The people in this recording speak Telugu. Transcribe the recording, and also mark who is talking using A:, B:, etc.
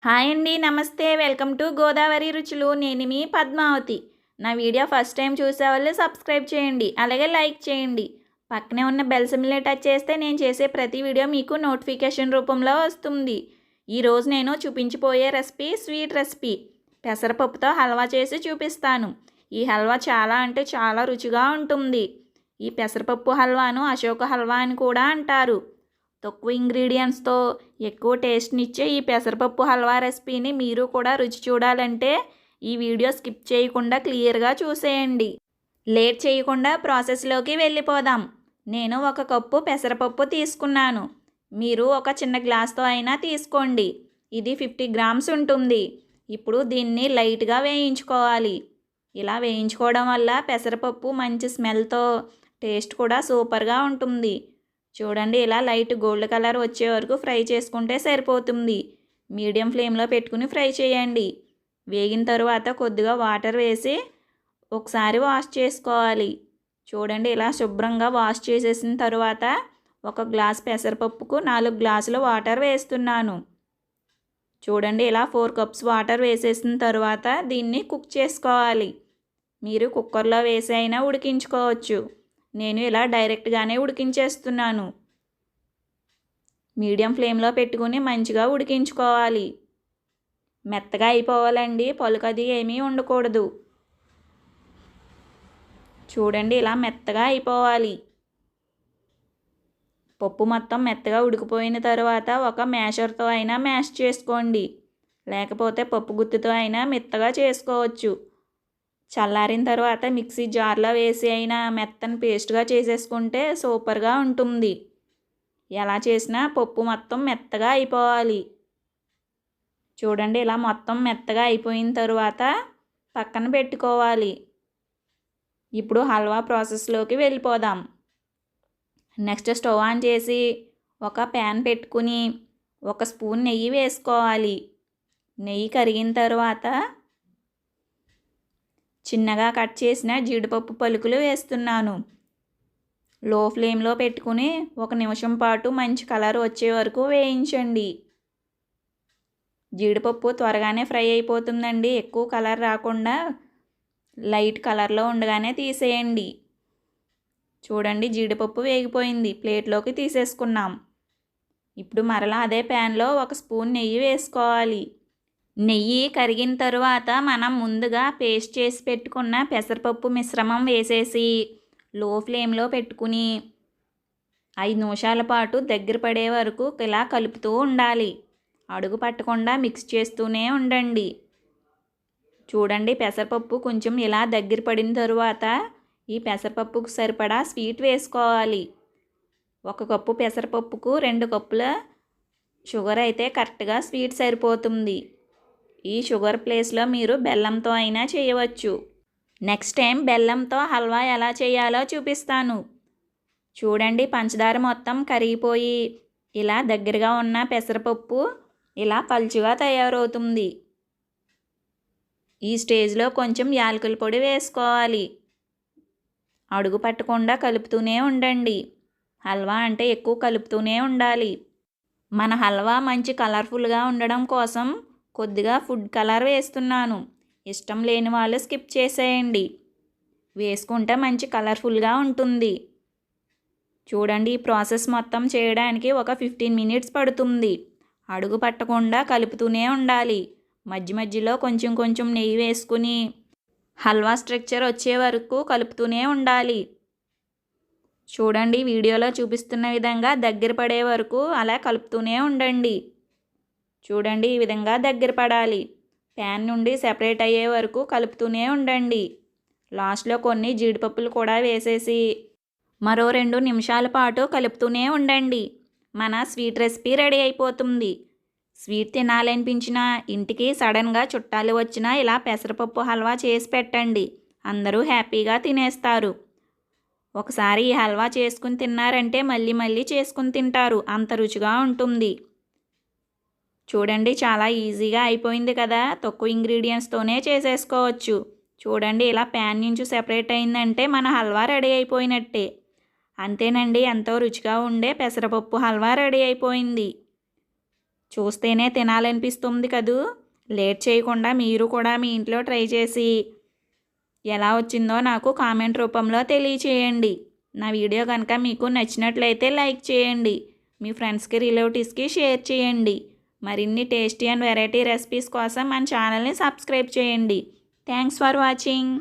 A: హాయ్ అండి. నమస్తే. వెల్కమ్ టు గోదావరి రుచులు. నేను మీ పద్మావతి. నా వీడియో ఫస్ట్ టైం చూసేవాళ్ళు సబ్స్క్రైబ్ చేయండి. అలాగే లైక్ చేయండి. పక్కనే ఉన్న బెల్ సింబల్ని టచ్ చేస్తే నేను చేసే ప్రతి వీడియో మీకు నోటిఫికేషన్ రూపంలో వస్తుంది. ఈరోజు నేను చూపించిపోయే రెసిపీ స్వీట్ రెసిపీ. పెసరపప్పుతో హల్వా చేసి చూపిస్తాను. ఈ హల్వా చాలా అంటే చాలా రుచిగా ఉంటుంది. ఈ పెసరపప్పు హల్వాను అశోక హల్వా అని కూడా అంటారు. తక్కువ ఇంగ్రీడియంట్స్తో ఎక్కువ టేస్ట్నిచ్చే ఈ పెసరపప్పు హల్వా రెసిపీని మీరు కూడా రుచి చూడాలంటే ఈ వీడియో స్కిప్ చేయకుండా క్లియర్గా చూసేయండి. లేట్ చేయకుండా ప్రాసెస్లోకి వెళ్ళిపోదాం. నేను 1 కప్పు పెసరపప్పు తీసుకున్నాను. మీరు ఒక చిన్న గ్లాస్తో అయినా తీసుకోండి. ఇది 50 గ్రామ్స్ ఉంటుంది. ఇప్పుడు దీన్ని లైట్గా వేయించుకోవాలి. ఇలా వేయించుకోవడం వల్ల పెసరపప్పు మంచి స్మెల్తో టేస్ట్ కూడా సూపర్గా ఉంటుంది. చూడండి, ఇలా లైట్ గోల్డ్ కలర్ వచ్చే వరకు ఫ్రై చేసుకుంటే సరిపోతుంది. మీడియం ఫ్లేమ్లో పెట్టుకుని ఫ్రై చేయండి. వేగిన తరువాత కొద్దిగా వాటర్ వేసి ఒకసారి వాష్ చేసుకోవాలి. చూడండి, ఇలా శుభ్రంగా వాష్ చేసేసిన తరువాత 1 గ్లాస్ పెసరపప్పుకు 4 గ్లాసుల వాటర్ వేస్తున్నాను. చూడండి, ఇలా 4 కప్స్ వాటర్ వేసేసిన తరువాత దీన్ని కుక్ చేసుకోవాలి. మీరు కుక్కర్లో వేసి అయినా ఉడికించుకోవచ్చు. నేను ఇలా డైరెక్ట్గానే ఉడికించేస్తున్నాను. మీడియం ఫ్లేమ్లో పెట్టుకుని మంచిగా ఉడికించుకోవాలి. మెత్తగా అయిపోవాలండి, పలుకది ఏమీ ఉండకూడదు. చూడండి, ఇలా మెత్తగా అయిపోవాలి. పప్పు మొత్తం మెత్తగా ఉడికిపోయిన తర్వాత ఒక మ్యాషర్తో అయినా మ్యాష్ చేసుకోండి. లేకపోతే పప్పు గుత్తితో అయినా మెత్తగా చేసుకోవచ్చు. చల్లారిన తర్వాత మిక్సీ జార్లో వేసి అయినా మెత్తని పేస్ట్గా చేసేసుకుంటే సూపర్గా ఉంటుంది. ఎలా చేసినా పప్పు మొత్తం మెత్తగా అయిపోవాలి. చూడండి, ఇలా మొత్తం మెత్తగా అయిపోయిన తరువాత పక్కన పెట్టుకోవాలి. ఇప్పుడు హల్వా ప్రాసెస్లోకి వెళ్ళిపోదాం. నెక్స్ట్ స్టవ్ ఆన్ చేసి ఒక ప్యాన్ పెట్టుకుని 1 స్పూన్ నెయ్యి వేసుకోవాలి. నెయ్యి కరిగిన తర్వాత చిన్నగా కట్ చేసిన జీడిపప్పు పలుకులు వేస్తున్నాను. లో ఫ్లేమ్లో పెట్టుకుని 1 నిమిషం పాటు మంచి కలర్ వచ్చే వరకు వేయించండి. జీడిపప్పు త్వరగానే ఫ్రై అయిపోతుందండి. ఎక్కువ కలర్ రాకుండా లైట్ కలర్లో ఉండగానే తీసేయండి. చూడండి, జీడిపప్పు వేగిపోయింది. ప్లేట్లోకి తీసేసుకున్నాం. ఇప్పుడు మరలా అదే ప్యాన్లో 1 స్పూన్ నెయ్యి వేసుకోవాలి. నెయ్యి కరిగిన తరువాత మనం ముందుగా పేస్ట్ చేసి పెట్టుకున్న పెసరపప్పు మిశ్రమం వేసేసి లో ఫ్లేమ్లో పెట్టుకుని 5 నిమిషాల పాటు దగ్గర పడే వరకు ఇలా కలుపుతూ ఉండాలి. అడుగు పట్టకుండా మిక్స్ చేస్తూనే ఉండండి. చూడండి, పెసరపప్పు కొంచెం ఇలా దగ్గర పడిన తరువాత ఈ పెసరపప్పుకు సరిపడా స్వీట్ వేసుకోవాలి. 1 కప్పు పెసరపప్పుకు 2 కప్పుల షుగర్ అయితే కరెక్ట్గా స్వీట్ సరిపోతుంది. ఈ షుగర్ ప్లేస్లో మీరు బెల్లంతో అయినా చేయవచ్చు. నెక్స్ట్ టైం బెల్లంతో హల్వా ఎలా చేయాలో చూపిస్తాను. చూడండి, పంచదార మొత్తం కరిగిపోయి ఇలా దగ్గరగా ఉన్న పెసరపప్పు ఇలా పలుచుగా తయారవుతుంది. ఈ స్టేజ్లో కొంచెం యాలకుల పొడి వేసుకోవాలి. అడుగు పట్టకుండా కలుపుతూనే ఉండండి. హల్వా అంటే ఎక్కువ కలుపుతూనే ఉండాలి. మన హల్వా మంచి కలర్ఫుల్గా ఉండడం కోసం కొద్దిగా ఫుడ్ కలర్ వేస్తున్నాను. ఇష్టం లేని వాళ్ళు స్కిప్ చేసేయండి. వేసుకుంటే మంచి కలర్ఫుల్గా ఉంటుంది. చూడండి, ఈ ప్రాసెస్ మొత్తం చేయడానికి ఒక 15 మినిట్స్ పడుతుంది. అడుగు పట్టకుండా కలుపుతూనే ఉండాలి. మధ్య మధ్యలో కొంచెం కొంచెం నెయ్యి వేసుకుని హల్వా స్ట్రక్చర్ వచ్చే వరకు కలుపుతూనే ఉండాలి. చూడండి, వీడియోలో చూపిస్తున్న విధంగా దగ్గర పడే వరకు అలా కలుపుతూనే ఉండండి. చూడండి, ఈ విధంగా దగ్గర పడాలి. ప్యాన్ నుండి సెపరేట్ అయ్యే వరకు కలుపుతూనే ఉండండి. లాస్ట్లో కొన్ని జీడిపప్పులు కూడా వేసేసి మరో 2 నిమిషాల పాటు కలుపుతూనే ఉండండి. మన స్వీట్ రెసిపీ రెడీ అయిపోతుంది. స్వీట్ తినాలనిపించినా, ఇంటికి సడన్గా చుట్టాలు వచ్చినా ఇలా పెసరపప్పు హల్వా చేసి పెట్టండి. అందరూ హ్యాపీగా తినేస్తారు. ఒకసారి ఈ హల్వా చేసుకుని తిన్నారంటే మళ్ళీ మళ్ళీ చేసుకుని తింటారు. అంత రుచిగా ఉంటుంది. చూడండి, చాలా ఈజీగా అయిపోయింది కదా. తక్కువ ఇంగ్రీడియంట్స్తోనే చేసేసుకోవచ్చు. చూడండి, ఇలా ప్యాన్ నుంచి సెపరేట్ అయిందంటే మన హల్వా రెడీ అయిపోయినట్టే. అంతేనండి, ఎంతో రుచిగా ఉండే పెసరపప్పు హల్వా రెడీ అయిపోయింది. చూస్తేనే తినాలనిపిస్తుంది కదూ. లేట్ చేయకుండా మీరు కూడా మీ ఇంట్లో ట్రై చేసి ఎలా వచ్చిందో నాకు కామెంట్ రూపంలో తెలియచేయండి. నా వీడియో కనుక మీకు నచ్చినట్లయితే లైక్ చేయండి. మీ ఫ్రెండ్స్కి రిలేటివ్స్కి షేర్ చేయండి. మరిన్ని టేస్టీ అండ్ వెరైటీ రెసిపీస్ కోసం మన ఛానల్ని సబ్స్క్రైబ్ చేయండి. Thanks for watching.